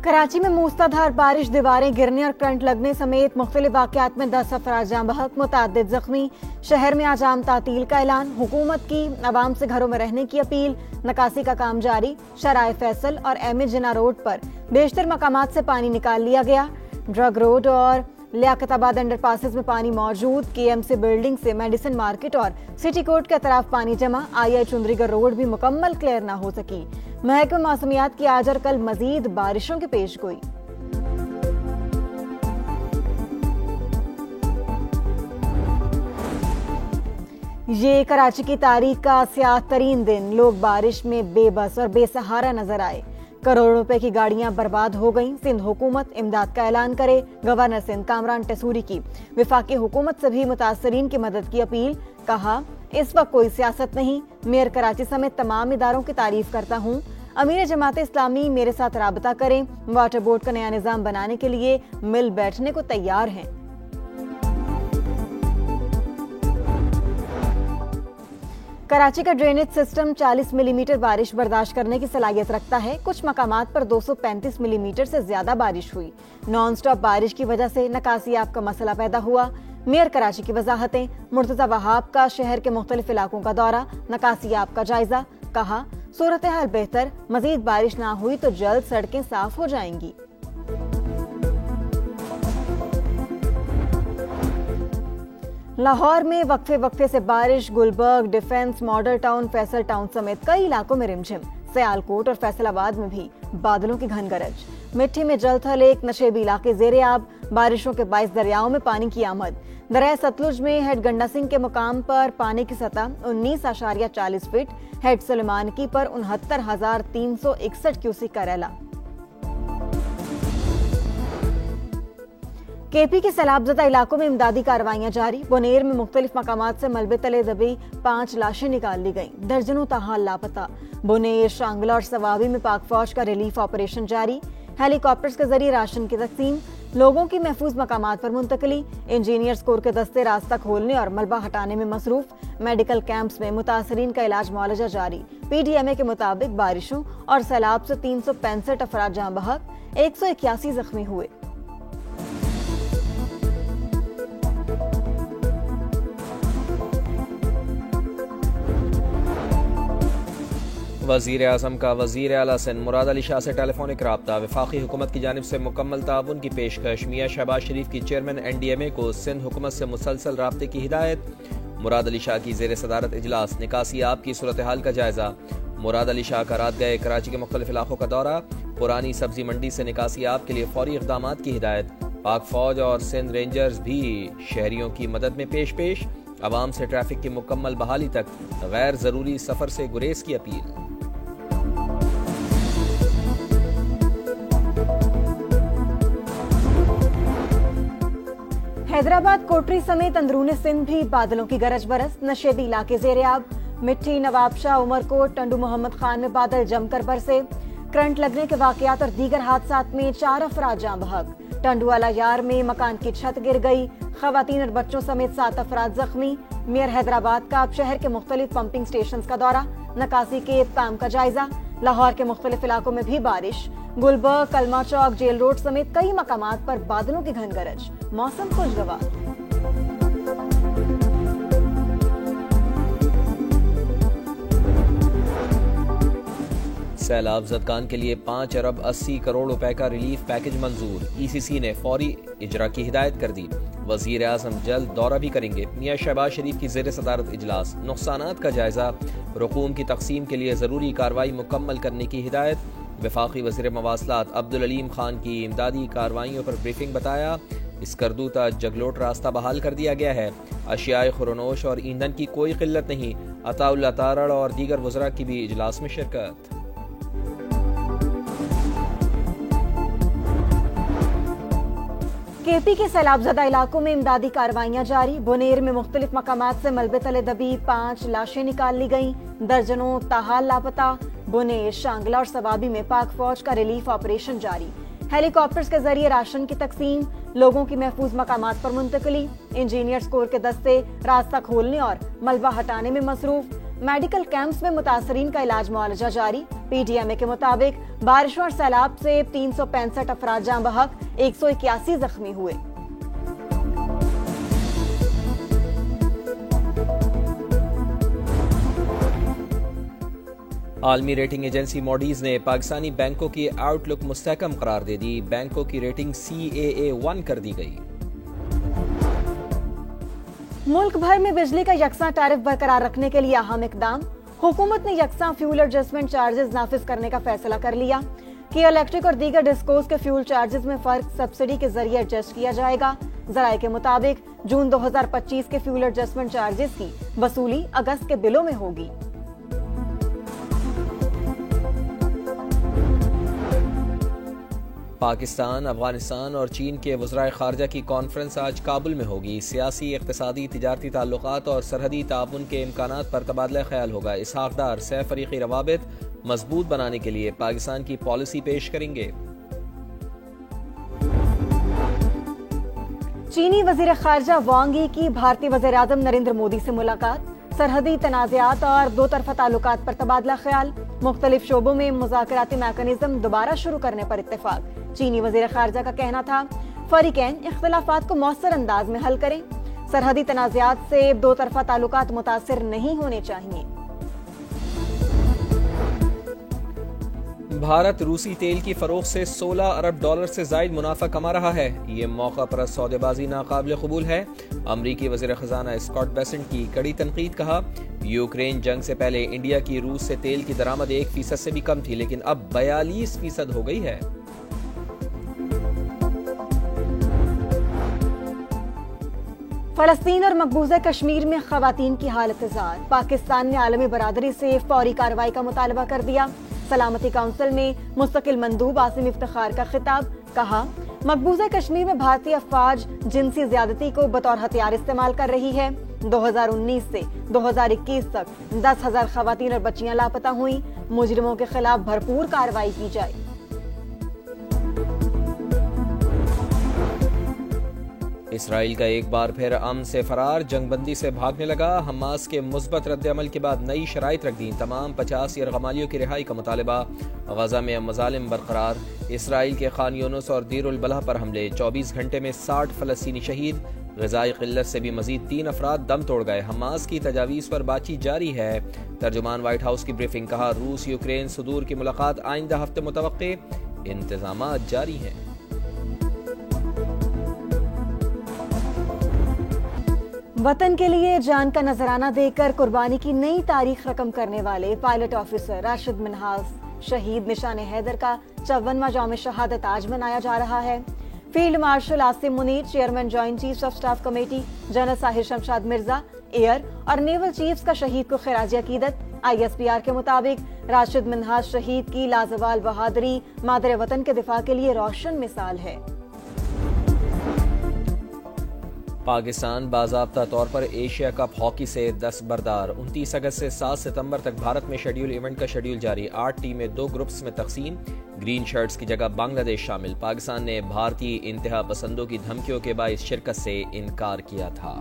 कराची में मूसलाधार बारिश, दीवारें गिरने और करंट लगने समेत मुख्तलिफ वाक़यात में 10 अफराद जाँ बहक, मुतअद्दिद जख्मी। शहर में आज आम तातील का ऐलान, हुकूमत की अवाम से घरों में रहने की अपील। नकासी का काम जारी, शराय फैसल और एम ए जिना रोड पर बेशतर मकामात से पानी निकाल लिया गया। ड्रग रोड और लियाकताबाद अंडर पासेस में पानी मौजूद। KMC बिल्डिंग से मेडिसिन मार्केट और सिटी कोर्ट के तरफ पानी जमा। II चुंदरीगढ़ रोड भी मुकम्मल क्लियर ना हो सकी। महकमा मौसमियात की आज और कल मजीद बारिशों की पेशगोई। ये कराची की तारीख का स्याह तरीन दिन। लोग बारिश में बेबस और बेसहारा नजर आए। करोड़ों रुपए की गाड़ियां बर्बाद हो गईं। सिंध हुकूमत इमदाद का ऐलान करे। गवर्नर सिंध कामरान टेसूरी की वफाकी हुकूमत से भी मुतासरीन की मदद की अपील। कहा, इस वक्त कोई सियासत नहीं। मेयर कराची समेत तमाम इदारों की तारीफ करता हूँ। अमीर जमात इस्लामी मेरे साथ राबता करें। वाटर बोर्ड का नया निजाम बनाने के लिए मिल बैठने को तैयार हैं। कराची का ड्रेनेज सिस्टम 40 मिलीमीटर बारिश बर्दाश्त करने की सलाहियत रखता है। कुछ मकामात पर 235 मिलीमीटर से ज्यादा बारिश हुई। नॉन स्टॉप बारिश की वजह से नकासियाब का मसला पैदा हुआ। मेयर कराची की वजाहतें। मुर्तजा वहाब का शहर के मुख्तलिफ इलाकों का दौरा, नकासियाब का जायजा। कहा, सूरत हाल बेहतर, मजीद बारिश ना हुई तो जल्द सड़कें साफ हो जाएंगी। लाहौर में वक्फे वक्फे से बारिश। Gulberg, defence, model town, Faisal town समेत कई इलाकों में रिमझिम। सियालकोट और फैसलाबाद में भी बादलों की घन गरज। मिट्टी में जलथल, एक नशेबी इलाके जेरे आब। बारिशों के 22 दरियाओं में पानी की आमद। दरिया सतलुज में हेड गंडा सिंह के मुकाम पर पानी की सतह 19.40 फीट, हेड सुलेमानकी पर 69,361 क्यूसिक का रैला। KP के सैलाबजदा इलाकों में इमदादी कार्रवाइयां जारी। बोनेर में मुख्तलिफ मकामात से मलबे तले दबी 5 लाशें निकाल ली गईं। दर्जनों ताहाल लापता। बोनेर, शांगला और सवाबी में पाक फौज का रिलीफ ऑपरेशन जारी। हेलीकॉप्टर्स के जरिए राशन की तकसीम। लोगों की महफूज मकामात पर मुंतकली। इंजीनियर्स कोर के दस्ते रास्ता खोलने और मलबा हटाने में मसरूफ। मेडिकल कैंप्स में मुतासरीन का इलाज मुआलजा जारी। PDMA के मुताबिक बारिशों और सैलाब से 365 अफराद जाँ बहक, 181 जख्मी हुए। वज़ीर आज़म का वज़ीर आला सिंध मुराद अली शाह से टेलीफोनिक राब्ता। वफाकी हुकूमत की जानिब से मुकम्मल ताउन की पेशकश। मियां शहबाज शरीफ की चेयरमैन NDMA को सिंध हुकूमत से मुसलसल राब्ते की हिदायत। मुराद अली शाह की ज़ेर सदारत इजलास। निकासी आप की सूरत हाल का जायजा। मुराद अली शाह का रात गए कराची के मुख्तलिफ इलाकों का दौरा। पुरानी सब्जी मंडी से निकासी आप के लिए फौरी इक़दामात की हिदायत। पाक फौज और सिंध रेंजर्स भी शहरियों की मदद में पेश। अवाम से ट्रैफिक की मुकम्मल बहाली तक गैर ज़रूरी सफ़र से गुरेज की अपील। हैदराबाद, कोटरी समेत अंदरूनी सिंध भी बादलों की गरज बरस। नशेबी इलाके जेरे आब। मिट्टी, नवाबशाह, उमरकोट, टंडू मोहम्मद खान में बादल जमकर बरसे। करंट लगने के वाकयात और दीगर हादसात में 4 अफराद जाँ बहक। टंडू वाला यार में मकान की छत गिर गई। खवातीन और बच्चों समेत 7 अफराद जख्मी। मेयर हैदराबाद का अब शहर के मुख्तलिफ पंपिंग स्टेशन का दौरा, नकासी के काम का जायजा। लाहौर के मुख्तलिफ इलाकों में भी बारिश। गुलबर्ग, कलमा चौक, जेल रोड समेत कई मकामात पर बादलों की घन गरज। मौसम खुशगवार। सैलाब ज़दगान के लिए 5 अरब 80 करोड़ रुपए का रिलीफ पैकेज मंजूर। ECC ने फौरी इजरा की हिदायत कर दी। वज़ीर आज़म जल्द दौरा भी करेंगे। मियां शहबाज शरीफ की ज़ेर सदारत इजलास। नुकसानात का जायजा। रकूम की तकसीम के लिए ज़रूरी कार्रवाई मुकम्मल करने की हिदायत। वफाकी वज़ीर मवासलात अब्दुल अलीम खान की इमदादी कार्रवाइयों पर ब्रीफिंग। बताया, इसकरदूता जगलोट रास्ता बहाल कर दिया गया है। अशियाए खुरनोश और ईंधन की कोई किल्लत नहीं। अताउल्लाह तारड़ और दीगर वज़रा की भी इजलास में शिरकत। KP के सैलाबजदा इलाकों में इमदादी कार्रवाइयां जारी। बोनेर में मुख्तलिफ मकामात से मलबे तले दबी 5 लाशें निकाल ली गईं। दर्जनों ताहाल लापता। बोनेर, शांगला और सवाबी में पाक फौज का रिलीफ ऑपरेशन जारी। हेलीकॉप्टर्स के जरिए राशन की तकसीम। लोगों की महफूज मकामात पर मुंतकली। इंजीनियर्स कोर के दस्ते रास्ता खोलने और मलबा हटाने में मसरूफ। मेडिकल कैंप्स में मुतासरीन का इलाज मुआलजा जारी। PTMA के मुताबिक बारिशों और सैलाब से 365 अफराद जाँ बहक, 181 जख्मी हुए। आलमी रेटिंग एजेंसी मॉडीज ने पाकिस्तानी बैंकों की आउटलुक मुस्तहकम करार दे दी। बैंकों की रेटिंग CAA1 कर दी गई। मुल्क भर में बिजली का यकसां टैरिफ बरकरार रखने के लिए अहम इकदाम। हुकूमत ने यकसां फ्यूल एडजस्टमेंट चार्जेस नाफिज करने का फैसला कर लिया कि इलेक्ट्रिक और दीगर डिस्कोस के फ्यूल चार्जेस में फर्क सब्सिडी के जरिए एडजस्ट किया जाएगा। जराये के मुताबिक जून 2025 के फ्यूल एडजस्टमेंट चार्जेस की वसूली अगस्त के बिलों में होगी। पाकिस्तान, अफगानिस्तान और चीन के वज़राए ख़ारजा की कॉन्फ्रेंस आज काबुल में होगी। सियासी, इक़्तिसादी, तिजारती ताल्लुक़ात और सरहदी ताउन के इम्कानात पर तबादला ख्याल होगा। इसहाक़ डार सह फ़रीक़ी रवाबित मजबूत बनाने के लिए पाकिस्तान की पॉलिसी पेश करेंगे। चीनी वज़ीर ख़ारजा वांग यी की भारतीय वज़ीर आज़म नरेंद्र मोदी से मुलाकात। सरहदी तनाज़ात और दो तरफ़ा ताल्लुकात पर तबादला ख्याल। मुख्तलिफ शोबों में मुज़ाकराती मैकेनिज़्म दोबारा शुरू करने पर इत्तेफाक। चीनी वज़ीर ख़ारजा का कहना था फ़रीक़ैन इख्तिलाफ़ात को मौसर अंदाज में हल करें। सरहदी तनाज़ात से दो तरफ़ा ताल्लुकात मुतासिर नहीं होने चाहिए। भारत रूसी तेल की फरोख्त से $16 अरब से ज़ायद मुनाफा कमा रहा है। ये मौका पर सौदेबाजी नाकाबिल कबूल है। अमरीकी वज़ीर ख़ज़ाना स्कॉट बेसेंट की कड़ी तनकीद। कहा यूक्रेन जंग से पहले इंडिया की रूस से तेल की दरामद 1% से भी कम थी, लेकिन अब 42% हो गई है। फ़लस्तीन और मकबूजा कश्मीर में ख़वातीन की हालत ज़ार। पाकिस्तान ने आलमी बरादरी से फौरी कार्रवाई का मुतालबा कर दिया। सलामती काउंसिल में मुस्तकिल मंदूब आसिम इफ्तिखार का खिताब। कहा मकबूजा कश्मीर में भारतीय अफवाज जिनसी ज्यादती को बतौर हथियार इस्तेमाल कर रही है। 2019 से 2021 तक 10,000 ख़वातीन और बच्चियां लापता हुई। मुजरिमों के खिलाफ भरपूर कार्रवाई की जाए। इसराइल का एक बार फिर अमन से फरार, जंगबंदी से भागने लगा। हमास के मुस्बत रद्द-ए-अमल के बाद नई शराइत रख दी। तमाम 50 यरगमालियों की रिहाई का मुतालबा। गजा में मज़ालिम बरकरार। इसराइल के खान यूनुस और दीर उल बलह पर हमले। 24 घंटे में 60 फ़लस्तीनी शहीद। ग़िज़ाई क़िल्लत से भी मज़ीद 3 अफराद दम तोड़ गए। हमास की तजावीज़ पर बातचीत जारी है। तर्जुमान व्हाइट हाउस की ब्रीफिंग। कहा रूस यूक्रेन सदूर की मुलाकात आइंदा हफ्ते मुतवक्के। इंतज़ामात जारी हैं। वतन के लिए जान का नजराना देकर कुर्बानी की नई तारीख रकम करने वाले पायलट ऑफिसर राशिद मिन्हास शहीद निशाने हैदर का 54वां यौम शहादत आज मनाया जा रहा है। Field marshal Asim Munir, chairman joint chiefs of staff committee general Sahir Shamshad Mirza, air और नेवल चीफ्स का शहीद को खिराज अकीदत। ISPR के मुताबिक राशिद मिन्हास शहीद की लाजवाल बहादुरी मादरे वतन के दिफा के लिए रोशन मिसाल है। पाकिस्तान बाज़ाब्ता तौर पर एशिया कप हॉकी से दस्तबरदार। 29 अगस्त से 7 सितंबर तक भारत में शेड्यूल इवेंट का शेड्यूल जारी। 8 टीमें 2 ग्रुप्स में तकसीम। ग्रीन शर्ट्स की जगह बांग्लादेश शामिल। पाकिस्तान ने भारतीय इंतहा पसंदों की धमकियों के बाइस शिरकत से इनकार किया था।